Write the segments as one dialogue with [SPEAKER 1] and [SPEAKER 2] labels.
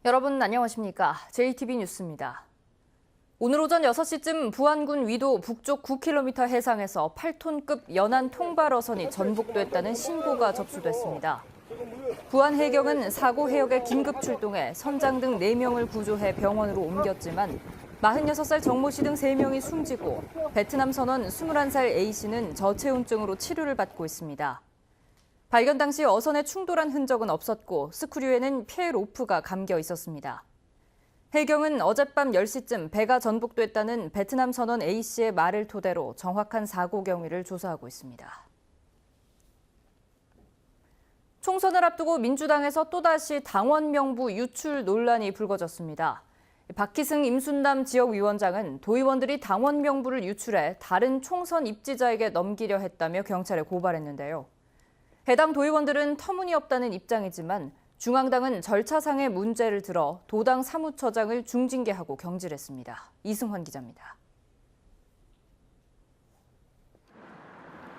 [SPEAKER 1] 여러분 안녕하십니까? JTB 뉴스입니다. 오늘 오전 6시쯤 부안군 위도 북쪽 9km 해상에서 8톤급 연안 통발어선이 전복됐다는 신고가 접수됐습니다. 부안 해경은 사고 해역에 긴급 출동해 선장 등 4명을 구조해 병원으로 옮겼지만 46살 정모 씨 등 3명이 숨지고 베트남 선원 21살 A씨는 저체온증으로 치료를 받고 있습니다. 발견 당시 어선에 충돌한 흔적은 없었고 스크류에는 피해 로프가 감겨 있었습니다. 해경은 어젯밤 10시쯤 배가 전복됐다는 베트남 선원 A씨의 말을 토대로 정확한 사고 경위를 조사하고 있습니다. 총선을 앞두고 민주당에서 또다시 당원 명부 유출 논란이 불거졌습니다. 박희승 임순남 지역위원장은 도의원들이 당원 명부를 유출해 다른 총선 입지자에게 넘기려 했다며 경찰에 고발했는데요. 해당 도의원들은 터무니없다는 입장이지만 중앙당은 절차상의 문제를 들어 도당 사무처장을 중징계하고 경질했습니다. 이승환 기자입니다.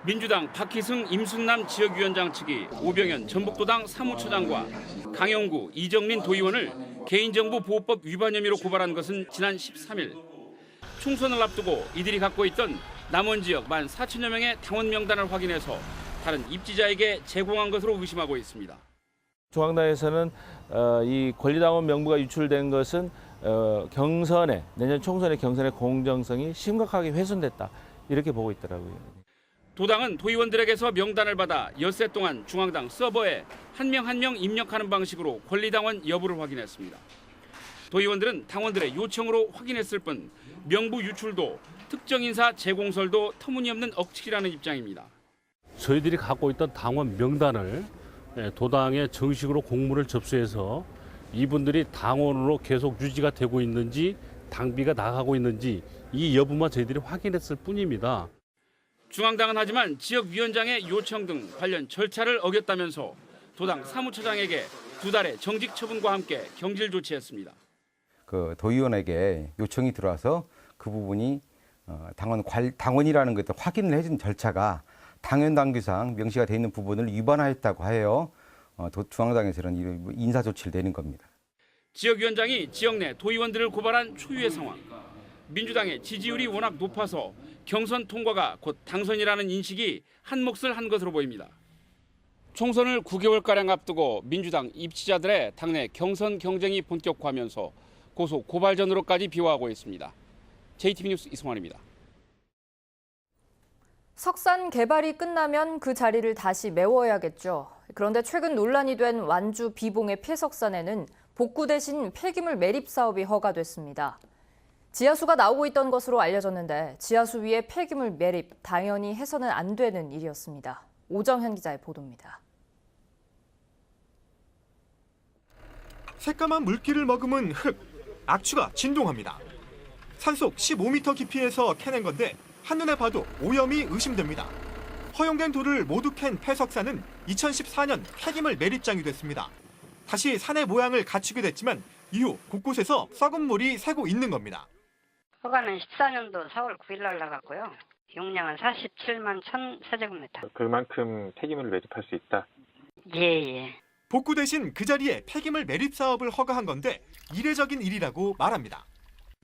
[SPEAKER 2] 민주당 박희승 임순남 지역위원장 측이 오병현 전북도당 사무처장과 강영구 이정민 도의원을 개인정보보호법 위반 혐의로 고발한 것은 지난 13일. 총선을 앞두고 이들이 갖고 있던 남원 지역 14,000여 명의 당원 명단을 확인해서 다른 입지자에게 제공한 것으로 의심하고 있습니다.
[SPEAKER 3] 중앙당에서는 이 권리당원 명부가 유출된 것은 내년 총선의 경선의 공정성이 심각하게 훼손됐다 이렇게 보고 있더라고요.
[SPEAKER 2] 도당은 도의원들에게서 명단을 받아 엿새 동안 중앙당 서버에 한 명 한 명 입력하는 방식으로 권리당원 여부를 확인했습니다. 도의원들은 당원들의 요청으로 확인했을 뿐 명부 유출도 특정 인사 재공설도 터무니없는 억측이라는 입장입니다.
[SPEAKER 4] 저희들이 갖고 있던 당원 명단을 도당에 정식으로 공문을 접수해서 이분들이 당원으로 계속 유지가 되고 있는지 당비가 나가고 있는지 이 여부만 저희들이 확인했을 뿐입니다.
[SPEAKER 2] 중앙당은 하지만 지역위원장의 요청 등 관련 절차를 어겼다면서 도당 사무처장에게 2달의 정직 처분과 함께 경질 조치했습니다.
[SPEAKER 5] 도의원에게 요청이 들어와서 그 부분이 당원이라는 것을 확인을 해준 절차가 당연당규상 명시가 되어 있는 부분을 위반하였다고 하여 중앙당에서는 인사 조치를 내는 겁니다.
[SPEAKER 2] 지역위원장이 지역 내 도의원들을 고발한 초유의 상황. 민주당의 지지율이 워낙 높아서 경선 통과가 곧 당선이라는 인식이 한 몫을 한 것으로 보입니다. 총선을 9개월가량 앞두고 민주당 입지자들의 당내 경선 경쟁이 본격화하면서 고소 고발전으로까지 비화하고 있습니다. JTB 뉴스 이승환입니다.
[SPEAKER 1] 석산 개발이 끝나면 그 자리를 다시 메워야겠죠. 그런데 최근 논란이 된 완주 비봉의 폐석산에는 복구 대신 폐기물 매립 사업이 허가됐습니다. 지하수가 나오고 있던 것으로 알려졌는데 지하수 위에 폐기물 매립 당연히 해서는 안 되는 일이었습니다. 오정현 기자의 보도입니다.
[SPEAKER 6] 새까만 물기를 머금은 흙, 악취가 진동합니다. 산속 15m 깊이에서 캐낸 건데 한눈에 봐도 오염이 의심됩니다. 허용된 돌을 모두 캔 폐석산은 2014년 폐기물 매립장이 됐습니다. 다시 산의 모양을 갖추게 됐지만 이후 곳곳에서 썩은 물이 새고 있는 겁니다.
[SPEAKER 7] 허가는 14년도 4월 9일 날 나갔고요. 용량은 47만 1,000세제곱미터.
[SPEAKER 8] 그만큼 폐기물을 매립할 수 있다?
[SPEAKER 7] 예.
[SPEAKER 6] 복구 대신 그 자리에 폐기물 매립 사업을 허가한 건데 이례적인 일이라고 말합니다.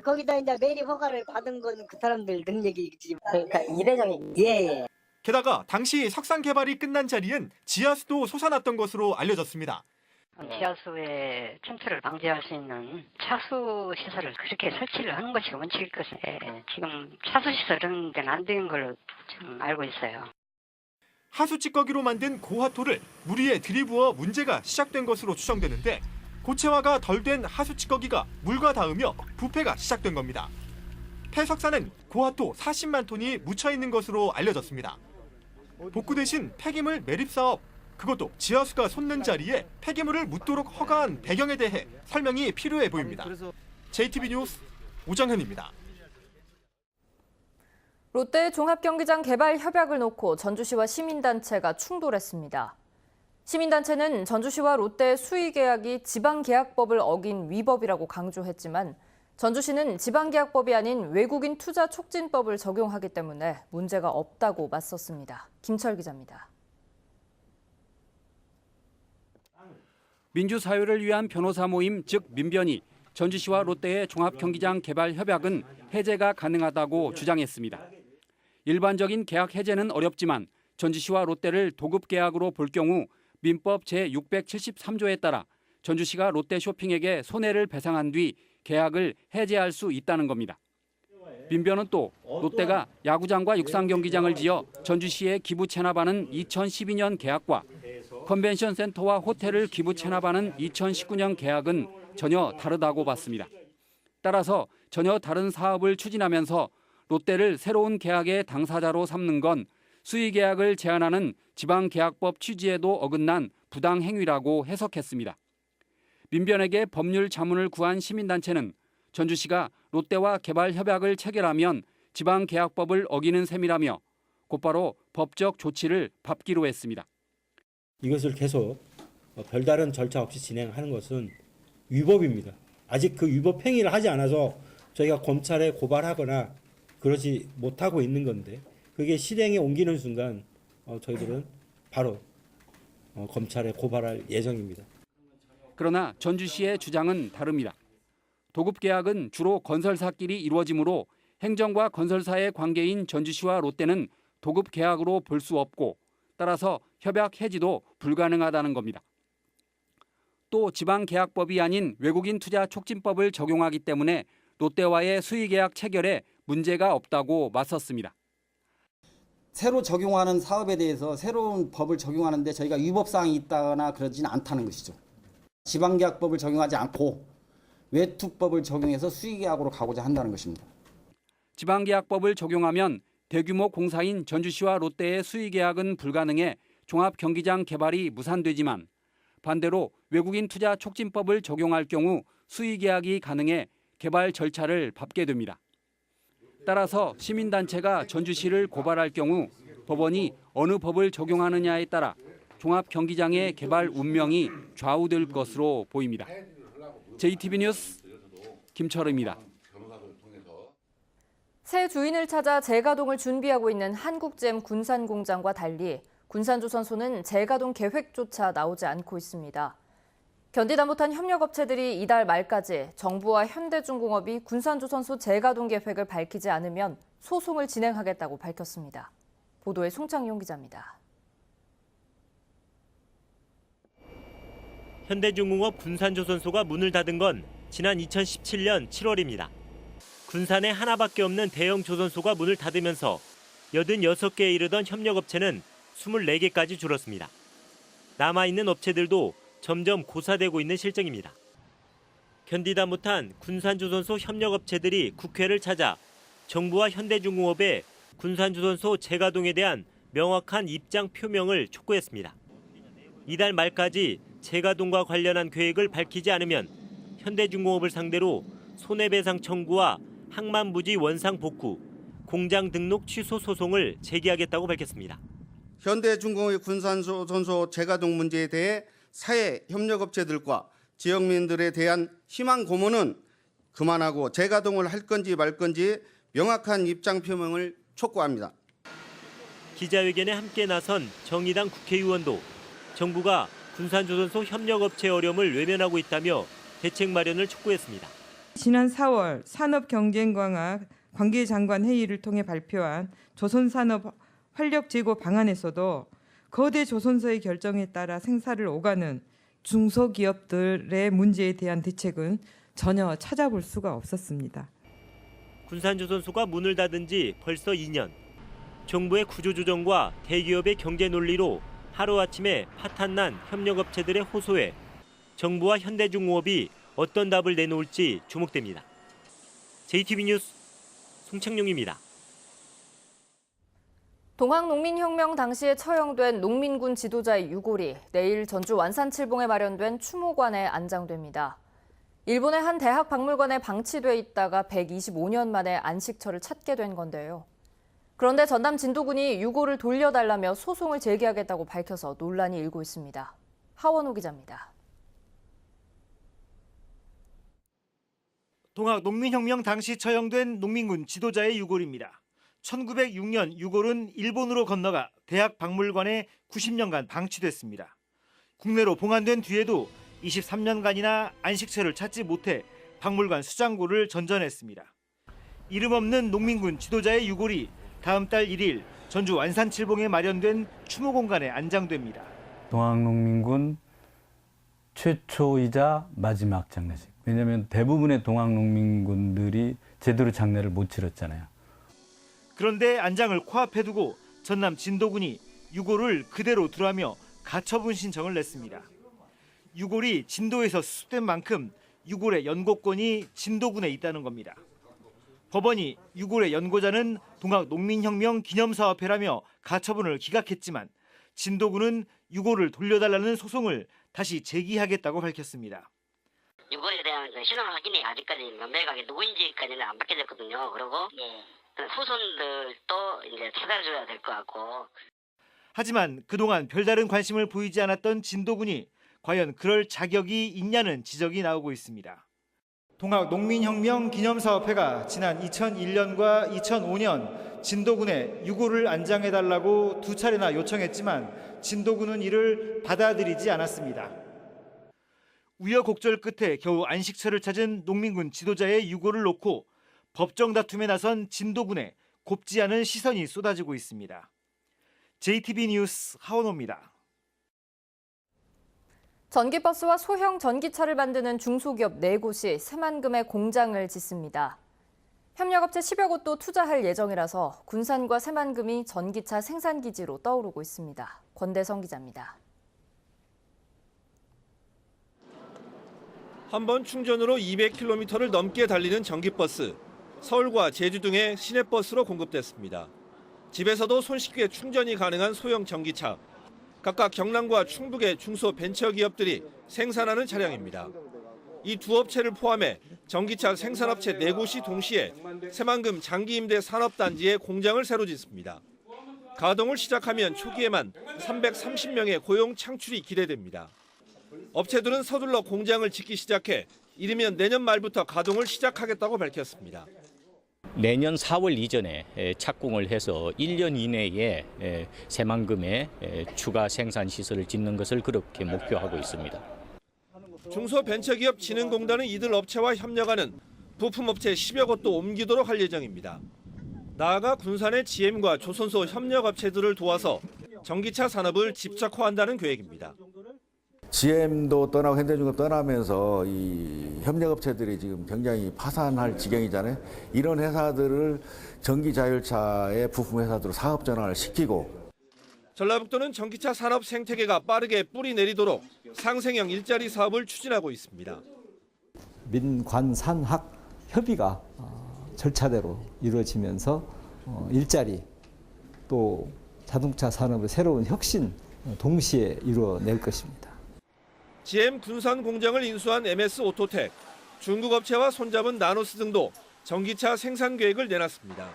[SPEAKER 9] 거기다 이제 매립 허가를 받은 건 그 사람들 능력이지. 그러니까 이례적인. 예.
[SPEAKER 6] 게다가 당시 석산 개발이 끝난 자리엔 지하수도 솟아났던 것으로 알려졌습니다.
[SPEAKER 7] 지하수의 침투를 방지할 수 있는 차수 시설을 그렇게 설치를 하는 것이 원칙일 것인데 지금 차수 시설은 안 된 걸로 지금 알고 있어요.
[SPEAKER 6] 하수 찌꺼기로 만든 고화토를 물 위에 들이부어 문제가 시작된 것으로 추정되는데 고체화가 덜 된 하수 찌꺼기가 물과 닿으며 부패가 시작된 겁니다. 폐석산은 고화토 40만 톤이 묻혀 있는 것으로 알려졌습니다. 복구 대신 폐기물 매립 사업, 그것도 지하수가 솟는 자리에 폐기물을 묻도록 허가한 배경에 대해 설명이 필요해 보입니다. JTB 뉴스 오정현입니다.
[SPEAKER 1] 롯데 종합경기장 개발 협약을 놓고 전주시와 시민단체가 충돌했습니다. 시민단체는 전주시와 롯데의 수의계약이 지방계약법을 어긴 위법이라고 강조했지만 전주시는 지방계약법이 아닌 외국인 투자 촉진법을 적용하기 때문에 문제가 없다고 맞섰습니다. 김철 기자입니다.
[SPEAKER 2] 민주사회를 위한 변호사 모임 즉 민변이 전주시와 롯데의 종합경기장 개발 협약은 해제가 가능하다고 주장했습니다. 일반적인 계약 해제는 어렵지만 전주시와 롯데를 도급 계약으로 볼 경우 민법 제673조에 따라 전주시가 롯데 쇼핑에게 손해를 배상한 뒤 계약을 해제할 수 있다는 겁니다. 민변은 또 롯데가 야구장과 육상경기장을 지어 전주시에 기부 체납하는 2012년 계약과 컨벤션 센터와 호텔을 기부 체납하는 2019년 계약은 전혀 다르다고 봤습니다. 따라서 전혀 다른 사업을 추진하면서 롯데를 새로운 계약의 당사자로 삼는 건 수의계약을 제한하는 지방계약법 취지에도 어긋난 부당행위라고 해석했습니다. 민변에게 법률 자문을 구한 시민단체는 전주시가 롯데와 개발 협약을 체결하면 지방계약법을 어기는 셈이라며 곧바로 법적 조치를 밟기로 했습니다.
[SPEAKER 10] 이것을 계속 별다른 절차 없이 진행하는 것은 위법입니다. 아직 그 위법 행위를 하지 않아서 저희가 검찰에 고발하거나 그러지 못하고 있는 건데 그게 실행에 옮기는 순간 저희들은 바로 검찰에 고발할 예정입니다.
[SPEAKER 2] 그러나 전주시의 주장은 다릅니다. 도급 계약은 주로 건설사끼리 이루어지므로 행정과 건설사의 관계인 전주시와 롯데는 도급 계약으로 볼 수 없고 따라서 협약 해지도 불가능하다는 겁니다. 또 지방계약법이 아닌 외국인 투자 촉진법을 적용하기 때문에 롯데와의 수의계약 체결에 문제가 없다고 맞섰습니다.
[SPEAKER 11] 새로 적용하는 사업에 대해서 새로운 법을 적용하는데 저희가 위법사항이 있다거나 그러지는 않다는 것이죠. 지방계약법을 적용하지 않고 외투법을 적용해서 수의계약으로 가고자 한다는 것입니다.
[SPEAKER 2] 지방계약법을 적용하면 대규모 공사인 전주시와 롯데의 수의계약은 불가능해 종합경기장 개발이 무산되지만 반대로 외국인 투자 촉진법을 적용할 경우 수의계약이 가능해 개발 절차를 밟게 됩니다. 따라서 시민단체가 전주시를 고발할 경우 법원이 어느 법을 적용하느냐에 따라 종합경기장의 개발 운명이 좌우될 것으로 보입니다. JTB 뉴스 김철우입니다.
[SPEAKER 1] 새 주인을 찾아 재가동을 준비하고 있는 한국잼 군산공장과 달리 군산조선소는 재가동 계획조차 나오지 않고 있습니다. 견디다 못한 협력업체들이 이달 말까지 정부와 현대중공업이 군산조선소 재가동 계획을 밝히지 않으면 소송을 진행하겠다고 밝혔습니다. 보도에 송창용 기자입니다.
[SPEAKER 12] 현대중공업 군산조선소가 문을 닫은 건 지난 2017년 7월입니다. 군산에 하나밖에 없는 대형 조선소가 문을 닫으면서 86개에 이르던 협력업체는 24개까지 줄었습니다. 남아있는 업체들도 점점 고사되고 있는 실정입니다. 견디다 못한 군산조선소 협력업체들이 국회를 찾아 정부와 현대중공업에 군산조선소 재가동에 대한 명확한 입장 표명을 촉구했습니다. 이달 말까지 재가동과 관련한 계획을 밝히지 않으면 현대중공업을 상대로 손해배상 청구와 항만부지 원상 복구, 공장 등록 취소 소송을 제기하겠다고 밝혔습니다.
[SPEAKER 13] 현대중공업의 군산조선소 재가동 문제에 대해 사회 협력업체들과 지역민들에 대한 희망 고문은 그만하고 재가동을 할 건지 말 건지 명확한 입장 표명을 촉구합니다.
[SPEAKER 12] 기자회견에 함께 나선 정의당 국회의원도 정부가 군산조선소 협력업체 어려움을 외면하고 있다며 대책 마련을 촉구했습니다.
[SPEAKER 14] 지난 4월 산업경쟁강화 관계장관 회의를 통해 발표한 조선산업 활력 제고 방안에서도 거대 조선소의 결정에 따라 생사를 오가는 중소기업들의 문제에 대한 대책은 전혀 찾아볼 수가 없었습니다.
[SPEAKER 12] 군산조선소가 문을 닫은 지 벌써 2년. 정부의 구조조정과 대기업의 경제 논리로 하루아침에 파탄난 협력업체들의 호소에 정부와 현대중공업이 어떤 답을 내놓을지 주목됩니다. JTB 뉴스 송창용입니다.
[SPEAKER 1] 동학농민혁명 당시에 처형된 농민군 지도자의 유골이 내일 전주 완산칠봉에 마련된 추모관에 안장됩니다. 일본의 한 대학 박물관에 방치돼 있다가 125년 만에 안식처를 찾게 된 건데요. 그런데 전남 진도군이 유골을 돌려달라며 소송을 제기하겠다고 밝혀서 논란이 일고 있습니다. 하원호 기자입니다.
[SPEAKER 15] 동학농민혁명 당시 처형된 농민군 지도자의 유골입니다. 1906년 유골은 일본으로 건너가 대학 박물관에 90년간 방치됐습니다. 국내로 봉안된 뒤에도 23년간이나 안식처를 찾지 못해 박물관 수장고를 전전했습니다. 이름 없는 농민군 지도자의 유골이 다음 달 1일 전주 완산칠봉에 마련된 추모 공간에 안장됩니다.
[SPEAKER 16] 동학농민군 최초이자 마지막 장례식. 왜냐하면 대부분의 동학농민군들이 제대로 장례를 못 치렀잖아요.
[SPEAKER 15] 그런데 안장을 코앞에 두고 전남 진도군이 유골을 그대로 두라며 가처분 신청을 냈습니다. 유골이 진도에서 수습된 만큼 유골의 연고권이 진도군에 있다는 겁니다. 법원이 유골의 연고자는 동학농민혁명 기념사업회라며 가처분을 기각했지만 진도군은 유골을 돌려달라는 소송을 다시 제기하겠다고 밝혔습니다.
[SPEAKER 7] 유골에 대한 신원 확인이 아직까지 명백하게 누구인지까지는 안 밝혀졌거든요. 그리고 후손들도 이제 찾아줘야 될 것 같고.
[SPEAKER 15] 하지만 그동안 별다른 관심을 보이지 않았던 진도군이 과연 그럴 자격이 있냐는 지적이 나오고 있습니다. 동학농민혁명 기념사업회가 지난 2001년과 2005년 진도군에 유골을 안장해달라고 2차례나 요청했지만 진도군은 이를 받아들이지 않았습니다. 우여곡절 끝에 겨우 안식처를 찾은 농민군 지도자의 유골을 놓고 법정 다툼에 나선 진도군에 곱지 않은 시선이 쏟아지고 있습니다. JTB 뉴스 하원호입니다.
[SPEAKER 1] 전기버스와 소형 전기차를 만드는 중소기업 4곳이 새만금에 공장을 짓습니다. 협력업체 10여 곳도 투자할 예정이라서 군산과 새만금이 전기차 생산기지로 떠오르고 있습니다. 권대성 기자입니다.
[SPEAKER 17] 한 번 충전으로 200km를 넘게 달리는 전기버스. 서울과 제주 등의 시내버스로 공급됐습니다. 집에서도 손쉽게 충전이 가능한 소형 전기차. 각각 경남과 충북의 중소벤처기업들이 생산하는 차량입니다. 이 두 업체를 포함해 전기차 생산업체 4곳이 동시에 새만금 장기임대 산업단지에 공장을 새로 짓습니다. 가동을 시작하면 초기에만 330명의 고용 창출이 기대됩니다. 업체들은 서둘러 공장을 짓기 시작해 이르면 내년 말부터 가동을 시작하겠다고 밝혔습니다.
[SPEAKER 18] 내년 4월 이전에 착공을 해서 1년 이내에 새만금에 추가 생산 시설을 짓는 것을 그렇게 목표하고 있습니다.
[SPEAKER 17] 중소벤처기업진흥공단은 이들 업체와 협력하는 부품업체 10여 곳도 옮기도록 할 예정입니다. 나아가 군산의 GM과 조선소 협력업체들을 도와서 전기차 산업을 집적화한다는 계획입니다.
[SPEAKER 19] GM도 떠나고 현대중도 떠나면서 이 협력업체들이 지금 굉장히 파산할 지경이잖아요. 이런 회사들을 전기자율차의 부품 회사들로 사업 전환을 시키고.
[SPEAKER 17] 전라북도는 전기차 산업 생태계가 빠르게 뿌리 내리도록 상생형 일자리 사업을 추진하고 있습니다.
[SPEAKER 20] 민관산학 협의가 절차대로 이루어지면서 일자리 또 자동차 산업의 새로운 혁신 동시에 이루어낼 것입니다.
[SPEAKER 17] GM 군산 공장을 인수한 MS 오토텍, 중국 업체와 손잡은 나노스 등도 전기차 생산 계획을 내놨습니다.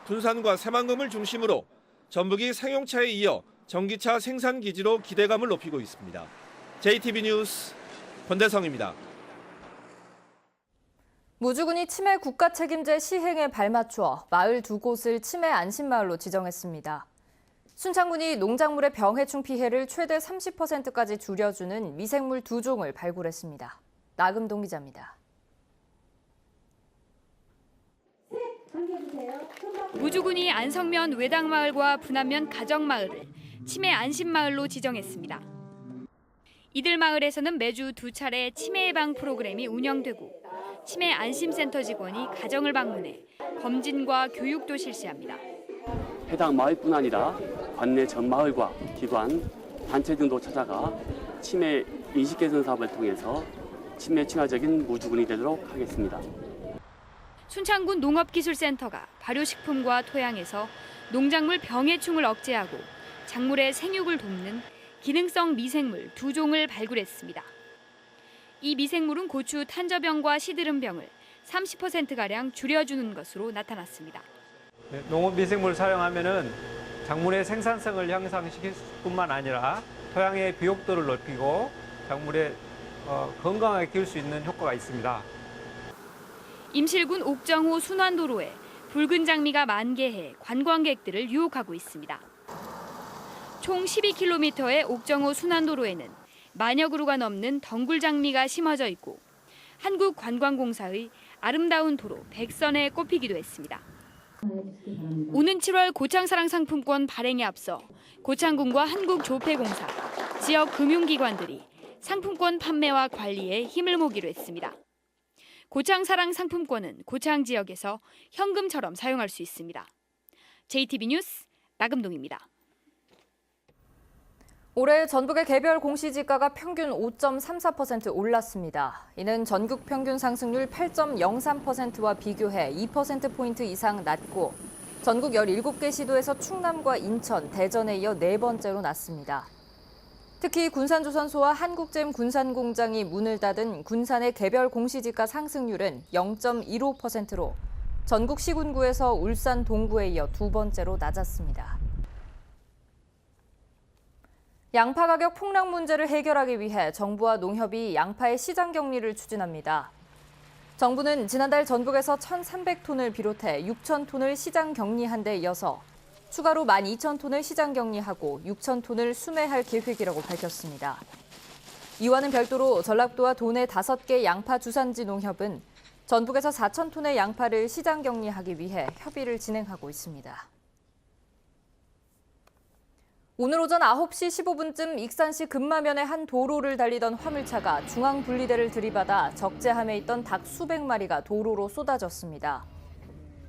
[SPEAKER 17] 군산과 새만금을 중심으로 전북이 상용차에 이어 전기차 생산 기지로 기대감을 높이고 있습니다. JTB 뉴스 권대성입니다.
[SPEAKER 1] 무주군이 치매 국가 책임제 시행에 발맞추어 마을 2곳을 치매 안심마을로 지정했습니다. 순창군이 농작물의 병해충 피해를 최대 30%까지 줄여주는 미생물 2종을 발굴했습니다. 나금동 기자입니다.
[SPEAKER 21] 무주군이 안성면 외당마을과 분안면 가정마을을 치매 안심마을로 지정했습니다. 이들 마을에서는 매주 2차례 치매 예방 프로그램이 운영되고 치매 안심센터 직원이 가정을 방문해 검진과 교육도 실시합니다.
[SPEAKER 22] 해당 마을뿐 아니라 관내 전 마을과 기관, 단체 등도 찾아가 치매 인식 개선 사업을 통해서 치매 친화적인 무주군이 되도록 하겠습니다.
[SPEAKER 21] 순창군 농업기술센터가 발효식품과 토양에서 농작물 병해충을 억제하고 작물의 생육을 돕는 기능성 미생물 2종을 발굴했습니다. 이 미생물은 고추 탄저병과 시드름병을 30%가량 줄여주는 것으로 나타났습니다.
[SPEAKER 23] 농업 미생물을 사용하면은 작물의 생산성을 향상시킬 뿐만 아니라 토양의 비옥도를 높이고 작물의 건강하게 키울 수 있는 효과가 있습니다.
[SPEAKER 21] 임실군 옥정호 순환도로에 붉은 장미가 만개해 관광객들을 유혹하고 있습니다. 총 12km의 옥정호 순환도로에는 만여 그루가 넘는 덩굴 장미가 심어져 있고 한국관광공사의 아름다운 도로 백선에 꼽히기도 했습니다. 오는 7월 고창사랑 상품권 발행에 앞서 고창군과 한국조폐공사, 지역 금융기관들이 상품권 판매와 관리에 힘을 모기로 했습니다. 고창사랑 상품권은 고창 지역에서 현금처럼 사용할 수 있습니다. JTB 뉴스 나금동입니다.
[SPEAKER 1] 올해 전국의 개별 공시지가가 평균 5.34% 올랐습니다. 이는 전국 평균 상승률 8.03%와 비교해 2%포인트 이상 낮고 전국 17개 시도에서 충남과 인천, 대전에 이어 네 번째로 낮습니다. 특히 군산조선소와 한국잼 군산공장이 문을 닫은 군산의 개별 공시지가 상승률은 0.15%로 전국 시군구에서 울산 동구에 이어 두 번째로 낮았습니다. 양파 가격 폭락 문제를 해결하기 위해 정부와 농협이 양파의 시장 격리를 추진합니다. 정부는 지난달 전국에서 1,300톤을 비롯해 6,000톤을 시장 격리한 데 이어서 추가로 12,000톤을 시장 격리하고 6,000톤을 수매할 계획이라고 밝혔습니다. 이와는 별도로 전라도와 도내 5개 양파 주산지 농협은 전북에서 4,000톤의 양파를 시장 격리하기 위해 협의를 진행하고 있습니다. 오늘 오전 9시 15분쯤 익산시 금마면의 한 도로를 달리던 화물차가 중앙분리대를 들이받아 적재함에 있던 닭 수백 마리가 도로로 쏟아졌습니다.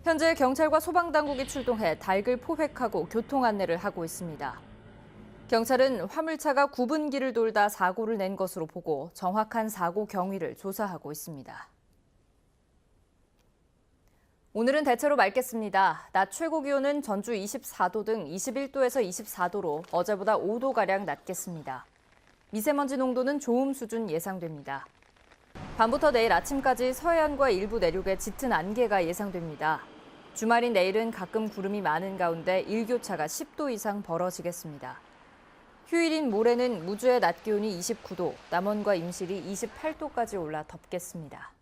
[SPEAKER 1] 현재 경찰과 소방당국이 출동해 닭을 포획하고 교통 안내를 하고 있습니다. 경찰은 화물차가 구분기를 돌다 사고를 낸 것으로 보고 정확한 사고 경위를 조사하고 있습니다. 오늘은 대체로 맑겠습니다. 낮 최고 기온은 전주 24도 등 21도에서 24도로 어제보다 5도가량 낮겠습니다. 미세먼지 농도는 좋음 수준 예상됩니다. 밤부터 내일 아침까지 서해안과 일부 내륙에 짙은 안개가 예상됩니다. 주말인 내일은 가끔 구름이 많은 가운데 일교차가 10도 이상 벌어지겠습니다. 휴일인 모레는 무주의 낮 기온이 29도, 남원과 임실이 28도까지 올라 덥겠습니다.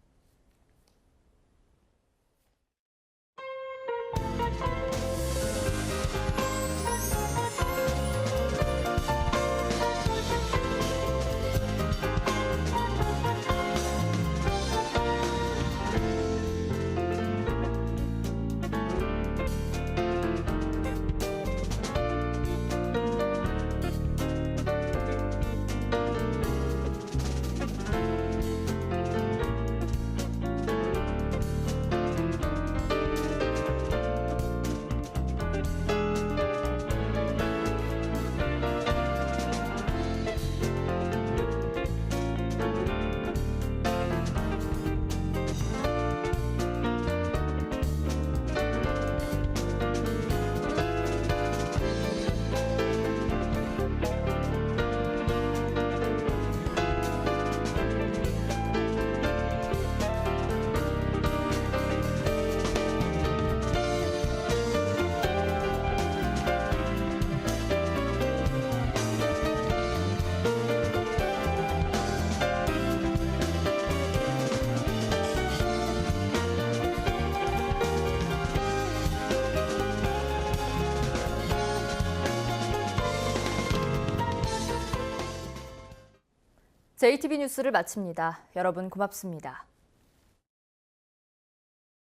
[SPEAKER 1] JTB 뉴스를 마칩니다. 여러분 고맙습니다.